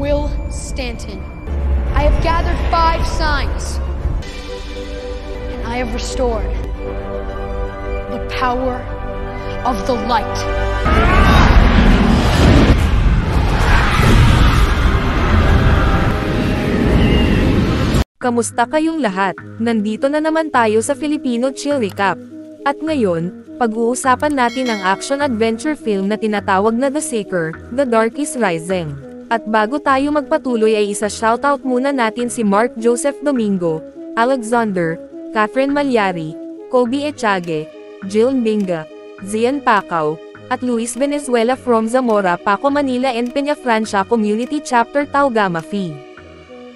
Will Stanton. I have gathered 5 signs, and I have restored the power of the light. Kamusta kayong lahat? Nandito na naman tayo sa Filipino Chill Recap. At ngayon, pag-uusapan natin ang action-adventure film na tinatawag na The Seeker, The Dark is Rising. At bago tayo magpatuloy ay isa-shoutout muna natin si Mark Joseph Domingo, Alexander, Catherine Malyari, Kobe Echage, Jill Mbinga, Zian Pacau, at Luis Venezuela from Zamora, Paco, Manila and Peña Francia Community Chapter Tau Gamma Phi.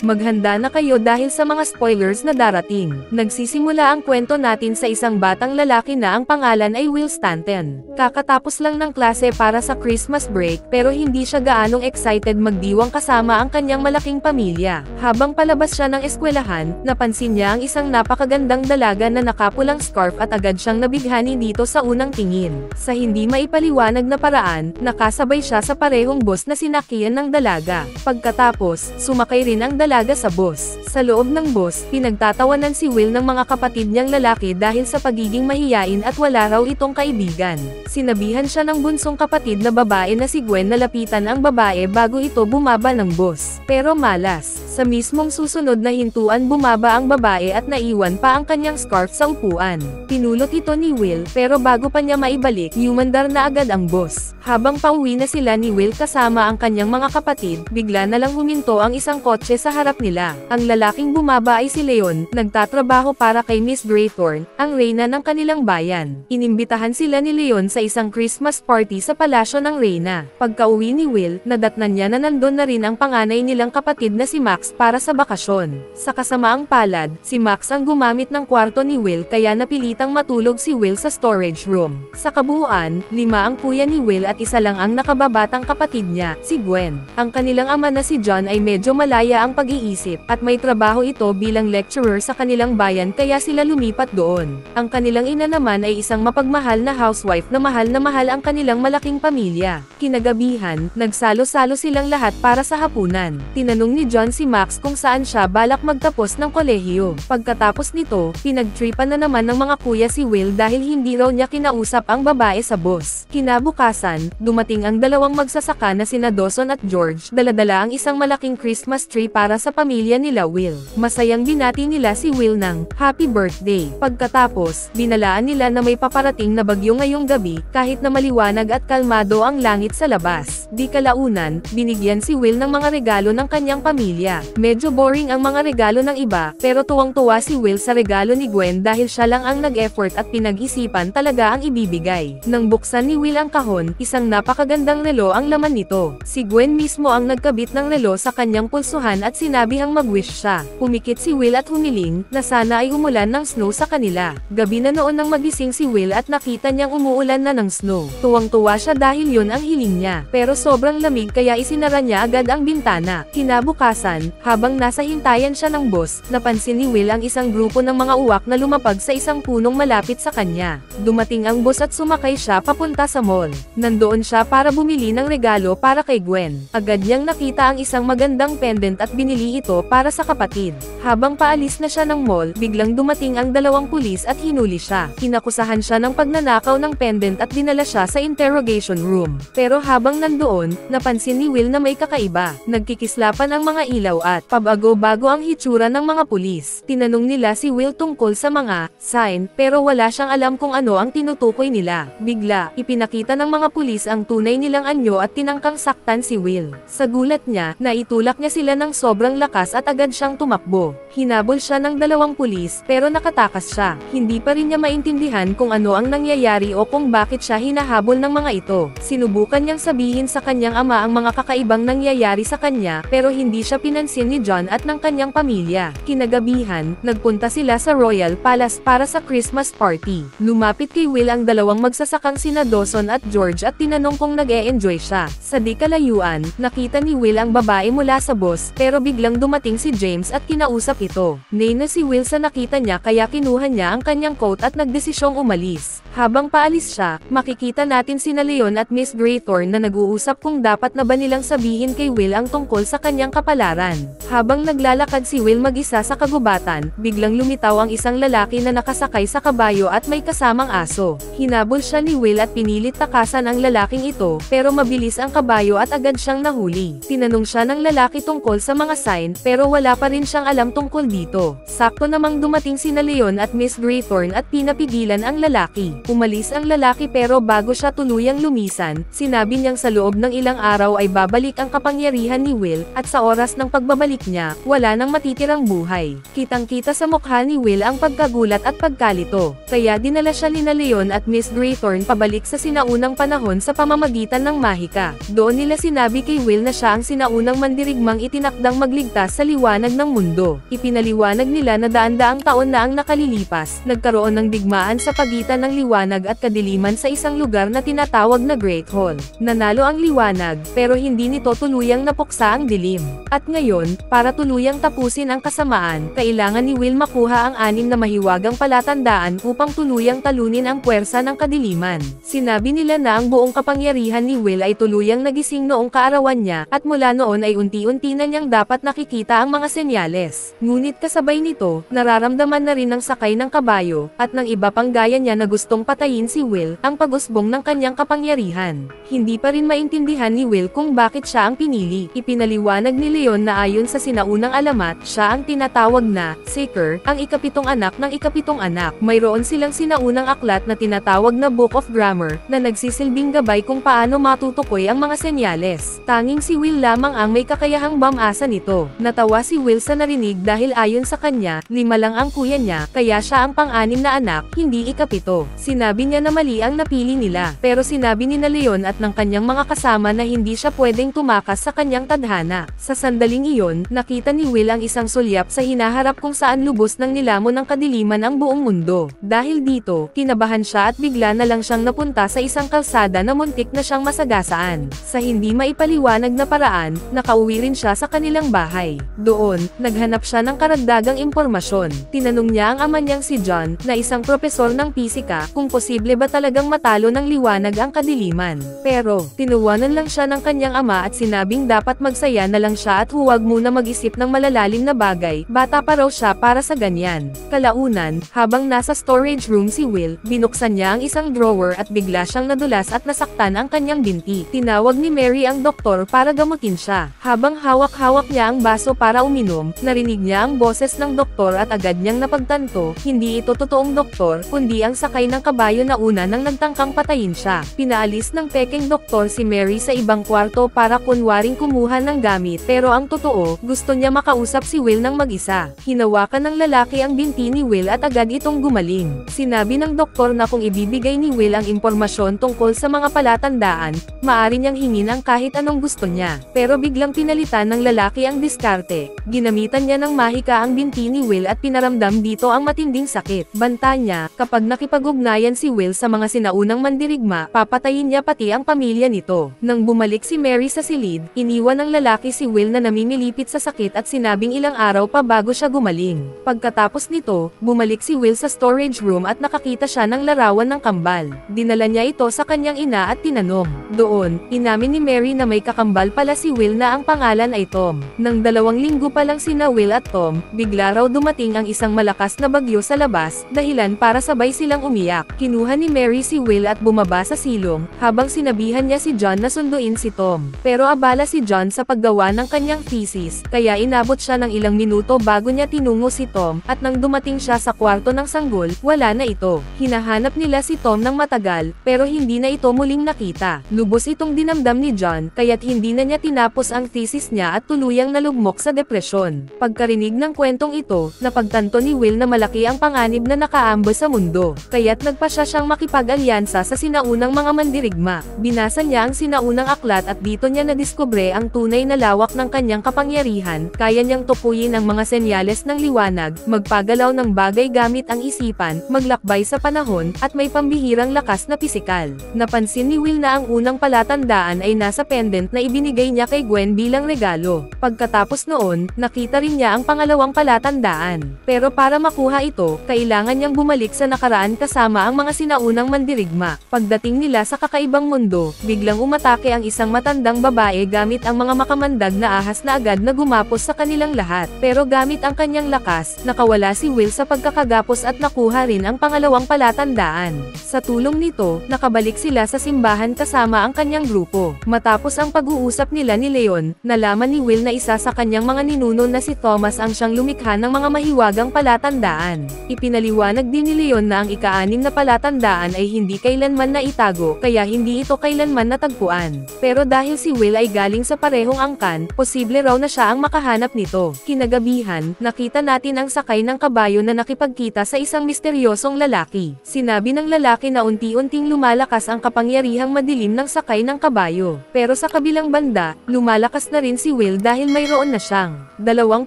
Maghanda na kayo dahil sa mga spoilers na darating. Nagsisimula ang kwento natin sa isang batang lalaki na ang pangalan ay Will Stanton. Kakatapos lang ng klase para sa Christmas break pero hindi siya gaanong excited magdiwang kasama ang kanyang malaking pamilya. Habang palabas siya ng eskwelahan, napansin niya ang isang napakagandang dalaga na nakapulang scarf at agad siyang nabighani dito sa unang tingin. Sa hindi maipaliwanag na paraan, nakasabay siya sa parehong bus na sinakyan ng dalaga. Pagkatapos, sumakay rin ang dalaga sa bus. Sa loob ng bus, pinagtatawanan si Will ng mga kapatid niyang lalaki dahil sa pagiging mahiyain at wala raw itong kaibigan. Sinabihan siya ng bunsong kapatid na babae na si Gwen na lapitan ang babae bago ito bumaba ng bus. Pero malas, sa mismong susunod na hintuan bumaba ang babae at naiwan pa ang kanyang scarf sa upuan. Pinulot ito ni Will pero bago pa niya maibalik, umandar na agad ang bus. Habang pauwi na sila ni Will kasama ang kanyang mga kapatid, bigla na lang huminto ang isang kotse sa harap nila. Ang lalaking bumaba ay si Leon, nagtatrabaho para kay Miss Graythorne, ang reyna ng kanilang bayan. Inimbitahan sila ni Leon sa isang Christmas party sa palasyo ng reyna. Pagka-uwi ni Will, nadatnan niya na nandun na rin ang panganay nilang kapatid na si Max para sa bakasyon. Sa kasamaang palad, si Max ang gumamit ng kwarto ni Will kaya napilitang matulog si Will sa storage room. Sa kabuuan, 5 ang kuya ni Will at isa lang ang nakababatang kapatid niya, si Gwen. Ang kanilang ama na si John ay medyo malaya ang pag-iisip, at may trabaho ito bilang lecturer sa kanilang bayan kaya sila lumipat doon. Ang kanilang ina naman ay isang mapagmahal na housewife na mahal ang kanilang malaking pamilya. Kinagabihan, nagsalo-salo silang lahat para sa hapunan. Tinanong ni John si Max kung saan siya balak magtapos ng kolehiyo. Pagkatapos nito, pinagtripan na naman ng mga kuya si Will dahil hindi raw niya kinausap ang babae sa bus. Kinabukasan, dumating ang dalawang magsasaka na sina Dawson at George, dala-dala ang isang malaking Christmas tree para sa pamilya nila Will. Masayang binati nila si Will ng happy birthday. Pagkatapos, binalaan nila na may paparating na bagyo ngayong gabi, kahit na maliwanag at kalmado ang langit sa labas. Di kalaunan, binigyan si Will ng mga regalo ng kanyang pamilya. Medyo boring ang mga regalo ng iba, pero tuwang-tuwa si Will sa regalo ni Gwen dahil siya lang ang nag-effort at pinag-isipan talaga ang ibibigay. Nang buksan ni Will ang kahon, isang napakagandang relo ang laman nito. Si Gwen mismo ang nagkabit ng relo sa kanyang pulsuhan at sinabihang mag-wish siya. Pumikit si Will at humiling, na sana ay umulan ng snow sa kanila. Gabi na noon nang magising si Will at nakita niyang umuulan na ng snow. Tuwang-tuwa siya dahil yun ang hiling niya, pero sobrang lamig kaya isinara niya agad ang bintana. Kinabukasan, habang nasa hintayan siya ng bus, napansin ni Will ang isang grupo ng mga uwak na lumapag sa isang punong malapit sa kanya. Dumating ang bus at sumakay siya papunta sa mall. Nandoon siya para bumili ng regalo para kay Gwen. Agad niyang nakita ang isang magandang pendant at binili ito para sa kapatid. Habang paalis na siya ng mall, biglang dumating ang dalawang pulis at hinuli siya. Kinakusahan siya ng pagnanakaw ng pendant at dinala siya sa interrogation room. Pero habang nandoon, napansin ni Will na may kakaiba. Nagkikislapan ang mga ilaw at pabago-bago ang hitsura ng mga pulis. Tinanong nila si Will tungkol sa mga sign, pero wala siyang alam kung ano ang tinutukoy nila. Bigla, ipinakita ng mga pulis ang tunay nilang anyo at tinangkang saktan si Will. Sa gulat niya, naitulak niya sila ng sobrang lakas at agad siyang tumakbo. Hinabol siya ng dalawang pulis, pero nakatakas siya. Hindi pa rin niya maintindihan kung ano ang nangyayari o kung bakit siya hinahabol ng mga ito. Sinubukan niyang sabihin sa kanyang ama ang mga kakaibang nangyayari sa kanya, pero hindi siya pinansin pansin ni John at ng kanyang pamilya. Kinagabihan, nagpunta sila sa Royal Palace para sa Christmas party. Lumapit kay Will ang dalawang magsasakang sina Dawson at George at tinanong kung nag-e-enjoy siya. Sa di kalayuan, nakita ni Will ang babae mula sa bus, pero biglang dumating si James at kinausap ito. Nay na si Will sa nakita niya kaya kinuha niya ang kanyang coat at nagdesisyong umalis. Habang paalis siya, makikita natin sina Leon at Miss Graythorne na nag-uusap kung dapat na ba nilang sabihin kay Will ang tungkol sa kanyang kapalaran. Habang naglalakad si Will mag-isa sa kagubatan, biglang lumitaw ang isang lalaki na nakasakay sa kabayo at may kasamang aso. Hinabol siya ni Will at pinilit takasan ang lalaking ito, pero mabilis ang kabayo at agad siyang nahuli. Tinanong siya ng lalaki tungkol sa mga sign, pero wala pa rin siyang alam tungkol dito. Sakto namang dumating sina Leon at Miss Graythorne at pinapigilan ang lalaki. Umalis ang lalaki pero bago siya tuluyang lumisan, sinabi niyang sa loob ng ilang araw ay babalik ang kapangyarihan ni Will, at sa oras ng pagbabalik niya, wala nang matitirang buhay. Kitang-kita sa mukha ni Will ang pagkagulat at pagkalito, kaya dinala siya ni Leon at Miss Graythorne pabalik sa sinaunang panahon sa pamamagitan ng mahika. Doon nila sinabi kay Will na siya ang sinaunang mandirigmang itinakdang magligtas sa liwanag ng mundo. Ipinaliwanag nila na daan-daang taon na ang nakalilipas, nagkaroon ng digmaan sa pagitan ng liwanag at kadiliman sa isang lugar na tinatawag na Great Hall. Nanalo ang liwanag, pero hindi nito tuluyang napuksa ang dilim. At ngayon, para tuluyang tapusin ang kasamaan, kailangan ni Will makuha ang 6 na mahiwagang palatandaan upang tuluyang talunin ang puwersa ng kadiliman. Sinabi nila na ang buong kapangyarihan ni Will ay tuluyang nagising noong kaarawan niya, at mula noon ay unti-unti na niyang dapat nakikita ang mga senyales. Ngunit kasabay nito, nararamdaman na rin ng sakay ng kabayo, at ng iba pang gaya niya na gustong patayin si Will, ang pag-usbong ng kanyang kapangyarihan. Hindi pa rin maintindihan ni Will kung bakit siya ang pinili. Ipinaliwanag ni Leon na ayon sa sinaunang alamat, siya ang tinatawag na Seeker, ang ikapitong anak ng ikapitong anak. Mayroon silang sinaunang aklat na tinatawag na Book of Grammar, na nagsisilbing gabay kung paano matutukoy ang mga senyales. Tanging si Will lamang ang may kakayahang bamasa nito. Natawa si Will sa narinig dahil ayon sa kanya, 5 lang ang kuya niya, kaya siya ang pang-6 na anak, hindi ikapito. Sinabi niya na mali ang napili nila, pero sinabi ni Leon at ng kanyang mga kasama na hindi siya pwedeng tumakas sa kanyang tadhana. Sa sandaling iyon, nakita ni Will ang isang sulyap sa hinaharap kung saan lubos ng nilamon ng kadiliman ang buong mundo. Dahil dito, kinabahan siya at bigla na lang siyang napunta sa isang kalsada na muntik na siyang masagasaan. Sa hindi maipaliwanag na paraan, nakauwi rin siya sa kanilang bahay. Doon, naghanap siya ng karagdagang impormasyon. Tinanong niya ang ama niyang si John, na isang propesor ng pisika, kung posible ba talagang matalo ng liwanag ang kadiliman. Pero, tinuwanan lang siya ng kanyang ama at sinabing dapat magsaya na lang siya at huwag muna mag-isip ng malalalim na bagay, bata pa raw siya para sa ganyan. Kalaunan, habang nasa storage room si Will, binuksan niya ang isang drawer at bigla siyang nadulas at nasaktan ang kanyang binti. Tinawag ni Mary ang doktor para gamutin siya. Habang hawak-hawak niya ang baso para uminom, narinig niya ang boses ng doktor at agad niyang napagtanto, hindi ito totoong doktor, kundi ang sakay ng kabayo na una nang nagtangkang patayin siya. Pinaalis ng peking doktor si Mary sa ibang kwarto para kunwaring kumuha ng gamit, pero ang totoo, gusto niya makausap si Will ng mag-isa. Hinawakan ng lalaki ang binti ni Will at agad itong gumaling. Sinabi ng doktor na kung ibibigay ni Will ang impormasyon tungkol sa mga palatandaan, maaari niyang hingin ang kahit anong gusto niya. Pero biglang pinalitan ng lalaki ang diskarte. Ginamitan niya ng mahika ang binti ni Will at pinaramdam dito ang matinding sakit. Banta niya, kapag nakipag-ugnayan si Will sa mga sinaunang mandirigma, papatayin niya pati ang pamilya nito. Nang bumalik si Mary sa silid, iniwan ng lalaki si Will na namimilipit sa sakit at sinabing ilang araw pa bago siya gumaling. Pagkatapos nito, bumalik si Will sa storage room at nakakita siya ng larawan ng kambal. Dinala niya ito sa kanyang ina at tinanong. Doon, inamin ni Mary na may kakambal pala si Will na ang pangalan ay Tom. Nang 2 linggo pa lang sina Will at Tom, bigla raw dumating ang isang malakas na bagyo sa labas, dahilan para sabay silang umiyak. Kinuha ni Mary si Will at bumaba sa silong, habang sinabihan niya si John na sunduin si Tom. Pero abala si John sa paggawa ng kanyang thesis, kaya inabot siya ng ilang minuto bago niya tinungo si Tom, at nang dumating siya sa kwarto ng sanggol, wala na ito. Hinahanap nila si Tom ng matagal, pero hindi na ito muling nakita. Lubos itong dinamdam ni John, kaya't hindi na niya tinapos ang thesis niya at tuluyang nalugmok sa depresyon. Pagkarinig ng kwentong ito, napagtanto ni Will na malaki ang panganib na nakaamba sa mundo, kaya't nagpasya siyang makipag-alyansa sa sinaunang mga mandirigma. Binasa niya ang sinaunang aklat at dito niya nadiskubre ang tunay na lawak ng kanyang kapanganakan. kapangyarihan, kaya niyang tukuyin ang mga senyales ng liwanag, magpagalaw ng bagay gamit ang isipan, maglakbay sa panahon, at may pambihirang lakas na pisikal. Napansin ni Will na ang unang palatandaan ay nasa pendant na ibinigay niya kay Gwen bilang regalo. Pagkatapos noon, nakita rin niya ang pangalawang palatandaan. Pero para makuha ito, kailangan niyang bumalik sa nakaraan kasama ang mga sinaunang mandirigma. Pagdating nila sa kakaibang mundo, biglang umatake ang isang matandang babae gamit ang mga makamandag na ahas na agad na gumapos sa kanilang lahat. Pero gamit ang kanyang lakas, nakawala si Will sa pagkakagapos at nakuha rin ang pangalawang palatandaan. Sa tulong nito, nakabalik sila sa simbahan kasama ang kanyang grupo. Matapos ang pag-uusap nila ni Leon, nalaman ni Will na isa sa kanyang mga ninuno na si Thomas ang siyang lumikha ng mga mahiwagang palatandaan. Ipinaliwanag din ni Leon na ang ika-6 na palatandaan ay hindi kailanman naitago, kaya hindi ito kailanman natagpuan. Pero dahil si Will ay galing sa parehong angkan, posible raw na siya ang makahanap nito. Kinagabihan, nakita natin ang sakay ng kabayo na nakipagkita sa isang misteryosong lalaki. Sinabi ng lalaki na unti-unting lumalakas ang kapangyarihang madilim ng sakay ng kabayo. Pero sa kabilang banda, lumalakas na rin si Will dahil mayroon na siyang dalawang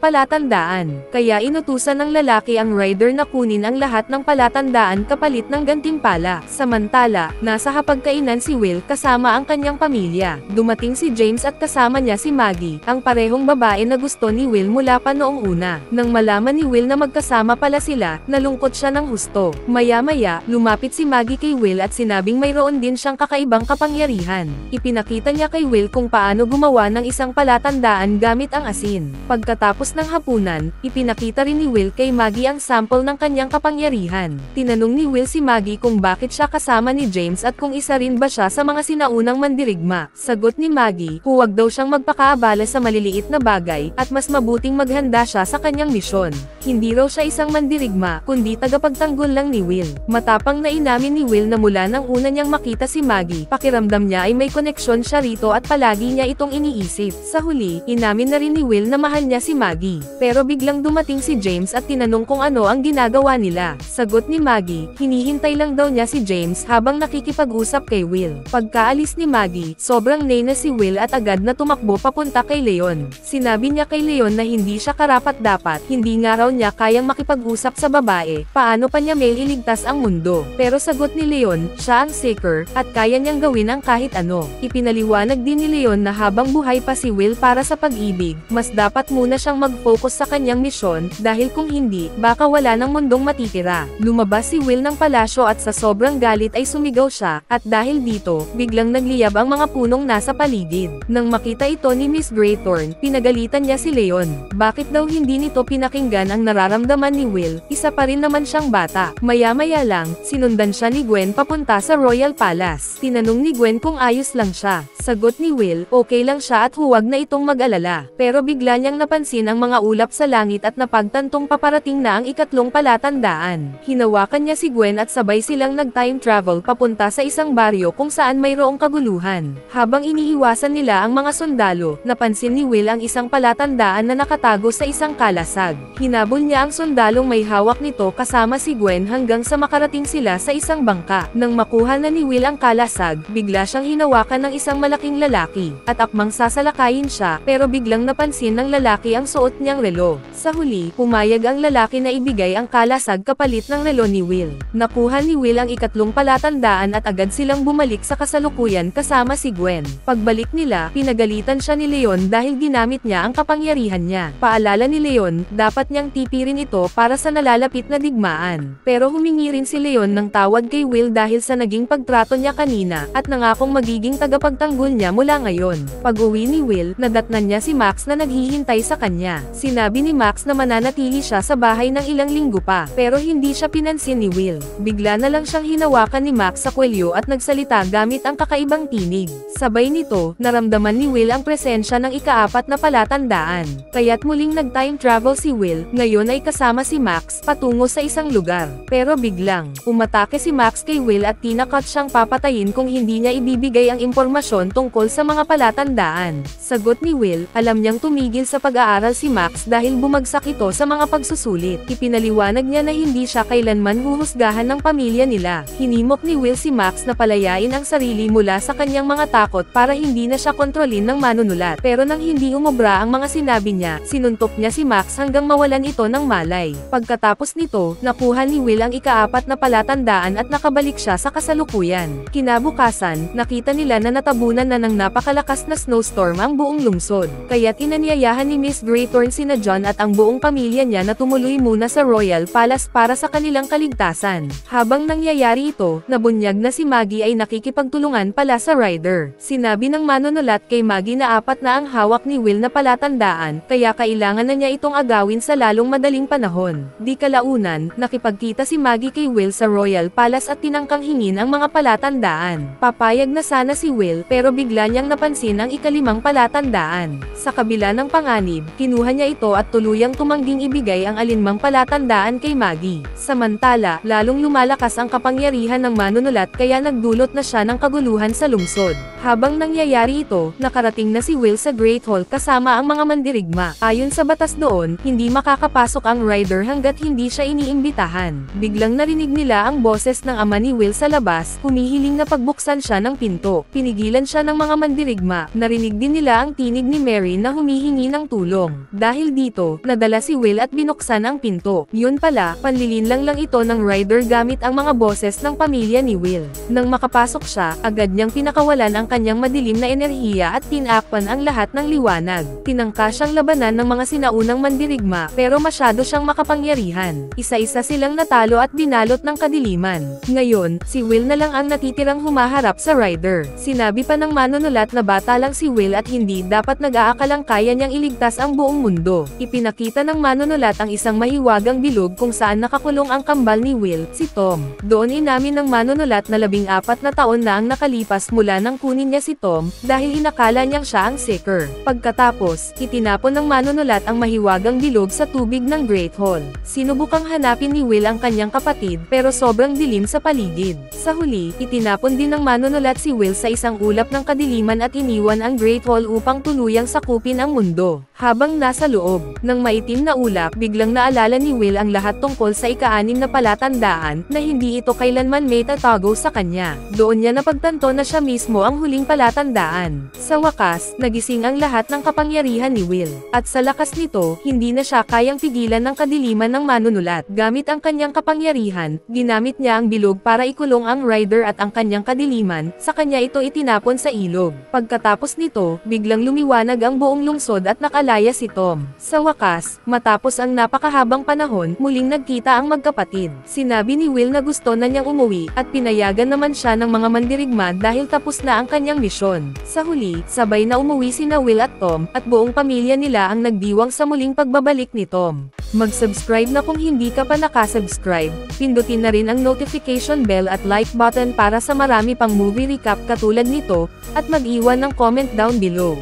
palatandaan. Kaya inutusan ng lalaki ang rider na kunin ang lahat ng palatandaan kapalit ng gantimpala. Samantala, nasa hapagkainan si Will kasama ang kanyang pamilya. Dumating si James at kasama niya si Maggie, ang parehong babae na gusto ni Will mula pa noong una. Nang malaman ni Will na magkasama pala sila, nalungkot siya ng husto. Maya-maya, lumapit si Maggie kay Will at sinabing mayroon din siyang kakaibang kapangyarihan. Ipinakita niya kay Will kung paano gumawa ng isang palatandaan gamit ang asin. Pagkatapos ng hapunan, ipinakita rin ni Will kay Maggie ang sample ng kanyang kapangyarihan. Tinanong ni Will si Maggie kung bakit siya kasama ni James at kung isa rin ba siya sa mga sinaunang mandirigma. Sagot ni Maggie, huwag daw siyang magpakaabala sa maliliit na bagay, at mas mabuting maghanda siya sa kanyang misyon. Hindi raw siya isang mandirigma, kundi tagapagtanggol lang ni Will. Matapang na inamin ni Will na mula nang una niyang makita si Maggie, pakiramdam niya ay may koneksyon siya rito at palagi niya itong iniisip. Sa huli, inamin na rin ni Will na mahal niya si Maggie. Pero biglang dumating si James at tinanong kung ano ang ginagawa nila. Sagot ni Maggie, hinihintay lang daw niya si James habang nakikipag-usap kay Will. Pagkaalis ni Maggie, sobrang na si Will at agad na tumakbo papunta kay Leon. Sinabi niya kay Leon na hindi siya karapat-dapat, hindi nga raw niya kayang makipag-usap sa babae, paano pa niya may iligtas ang mundo. Pero sagot ni Leon, siya ang seeker, at kaya niyang gawin ang kahit ano. Ipinaliwanag din ni Leon na habang buhay pa si Will para sa pag-ibig, mas dapat muna siyang mag-focus sa kanyang misyon, dahil kung hindi, baka wala ng mundong matitira. Lumabas si Will ng palasyo at sa sobrang galit ay sumigaw siya, at dahil dito, biglang nagliyab ang mga punong nasa paligid. Nang makita ito ni Miss Graythorn, pinagalitan niya si Leon. Bakit daw hindi nito pinakinggan ang nararamdaman ni Will? Isa pa rin naman siyang bata. Maya-maya lang, sinundan siya ni Gwen papunta sa Royal Palace. Tinanong ni Gwen kung ayos lang siya. Sagot ni Will, okay lang siya at huwag na itong mag-alala. Pero bigla niyang napansin ang mga ulap sa langit at napagtantong paparating na ang ikatlong palatandaan. Hinawakan niya si Gwen at sabay silang nag-time travel papunta sa isang baryo kung saan mayroong kaguluhan. Habang iniiwasan nila ang mga sundalo, napansin ni Will ang isang palatandaan na nakatago sa isang kalasag. Hinabol niya ang sundalong may hawak nito kasama si Gwen hanggang sa makarating sila sa isang bangka. Nang makuha na ni Will ang kalasag, bigla siyang hinawakan ng isang malaking lalaki, at akmang sasalakayin siya, pero biglang napansin ng lalaki ang suot niyang relo. Sa huli, pumayag ang lalaki na ibigay ang kalasag kapalit ng relo ni Will. Nakuha ni Will ang ikatlong palatandaan at agad silang bumalik sa kasalukuyan kasama si Gwen. Pagbalik nila, pinagalitan siya ni Leon dahil ginamit niya ang kapangyarihan niya. Paalala ni Leon, dapat niyang tipirin ito para sa nalalapit na digmaan. Pero humingi rin si Leon ng tawad kay Will dahil sa naging pagtrato niya kanina, at nangakong magiging tagapagtanggol niya mula ngayon. Pag-uwi ni Will, nadatnan niya si Max na naghihintay sa kanya. Sinabi ni Max na mananatili siya sa bahay ng ilang linggo pa, pero hindi siya pinansin ni Will. Bigla na lang siyang hinawakan ni Max sa kwelyo at nagsalita gamit ang kakaibang tinig. Sabay nito, naramdaman ni Will ang presensya ng ika-4 na palatandaan. Kaya't muling nag-time travel si Will, ngayon ay kasama si Max, patungo sa isang lugar. Pero biglang, umatake si Max kay Will at tinakot siyang papatayin kung hindi niya ibibigay ang impormasyon tungkol sa mga palatandaan. Sagot ni Will, alam niyang tumigil sa pag-aaral si Max dahil bumagsak ito sa mga pagsusulit. Ipinaliwanag niya na hindi siya kailanman huhusgahan ng pamilya nila. Hinimok ni Will si Max na palayain ang sarili mula sa kanyang mga takot para hindi na siya kontrolin ng manunulat. Pero nang hindi sumobra ang mga sinabi niya, sinuntok niya si Max hanggang mawalan ito ng malay. Pagkatapos nito, nakuha ni Will ang ika-4 na palatandaan at nakabalik siya sa kasalukuyan. Kinabukasan, nakita nila na natabunan na ng napakalakas na snowstorm ang buong lungsod. Kaya't inanyayahan ni Miss Greythorn sina John at ang buong pamilya niya na tumuloy muna sa Royal Palace para sa kanilang kaligtasan. Habang nangyayari ito, nabunyag na si Maggie ay nakikipagtulungan pala sa Ryder. Sinabi ng manunulat kay Maggie na 4 na ang hawak ni Will na palatandaan, kaya kailangan na niya itong agawin sa lalong madaling panahon. Di kalaunan, nakipagkita si Maggie kay Will sa Royal Palace at tinangkang hingin ang mga palatandaan. Papayag na sana si Will pero bigla niyang napansin ang ika-5 palatandaan. Sa kabila ng panganib, kinuha niya ito at tuluyang tumangging ibigay ang alinmang palatandaan kay Maggie. Samantala, lalong lumalakas ang kapangyarihan ng manunulat kaya nagdulot na siya ng kaguluhan sa lungsod. Habang nangyayari ito, nakarating na si Will sa Great Hall kasama ang mga mandirigma. Ayon sa batas doon, hindi makakapasok ang Ryder hanggat hindi siya iniimbitahan. Biglang narinig nila ang boses ng ama ni Will sa labas, humihiling na pagbuksan siya ng pinto. Pinigilan siya ng mga mandirigma. Narinig din nila ang tinig ni Mary na humihingi ng tulong. Dahil dito, nadala si Will at binuksan ang pinto. Yun pala, panlilinlang lang ito ng Ryder gamit ang mga boses ng pamilya ni Will. Nang makapasok siya, agad niyang pinakawalan ang kanyang madilim na enerhiya at tinakpan ang lahat ng liwanag. Tinangka siyang labanan ng mga sinaunang mandirigma pero masyado siyang makapangyarihan. Isa-isa silang natalo at binalot ng kadiliman. Ngayon, si Will na lang ang natitirang humaharap sa Ryder. Sinabi pa ng manunulat na bata lang si Will at hindi dapat nag-aakalang kaya niyang iligtas ang buong mundo. Ipinakita ng manunulat ang isang mahiwagang bilog kung saan nakakulong ang kambal ni Will, si Tom. Doon inamin ng manunulat na 14 na taon na ang nakalipas mula nang kunin niya si Tom, dahil inakala niyang siya ang seeker. Pagkatapos, itinapon ng manunulat ang mahiwagang bilog sa tubig ng Great Hall. Sinubukang hanapin ni Will ang kanyang kapatid pero sobrang dilim sa paligid. Sa huli, itinapon din ng manunulat si Will sa isang ulap ng kadiliman at iniwan ang Great Hall upang tuluyang sakupin ang mundo. Habang nasa loob ng maitim na ulap, biglang naalala ni Will ang lahat tungkol sa ika-6 na palatandaan na hindi ito kailanman may tatago sa kanya. Doon niya napagtanto na siya mismo ang huling palatandaan. Sa wakas, nagising ang lahat ng kapangyarihan ni Will. At sa lakas nito, hindi na siya kayang pigilan ng kadiliman ng manunulat. Gamit ang kanyang kapangyarihan, ginamit niya ang bilog para ikulong ang Ryder at ang kanyang kadiliman, sa kanya ito itinapon sa ilog. Pagkatapos nito, biglang lumiwanag ang buong lungsod at nakalaya si Tom. Sa wakas, matapos ang napakahabang panahon, muling nagkita ang magkapatid. Sinabi ni Will na gusto na niyang umuwi, at pinayagan naman siya ng mga mandirigma dahil tapos na ang kanyang misyon. Sa huli, sabay na umuwi sina Will at Tom, at buong pamilya nila ang nagdiwang sa muling pagbabalik ni Tom. Mag-subscribe na kung hindi ka pa nakasubscribe, pindutin na rin ang notification bell at like button para sa marami pang movie recap katulad nito, at mag-iwan ng comment down below.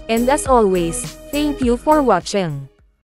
And as always, thank you for watching.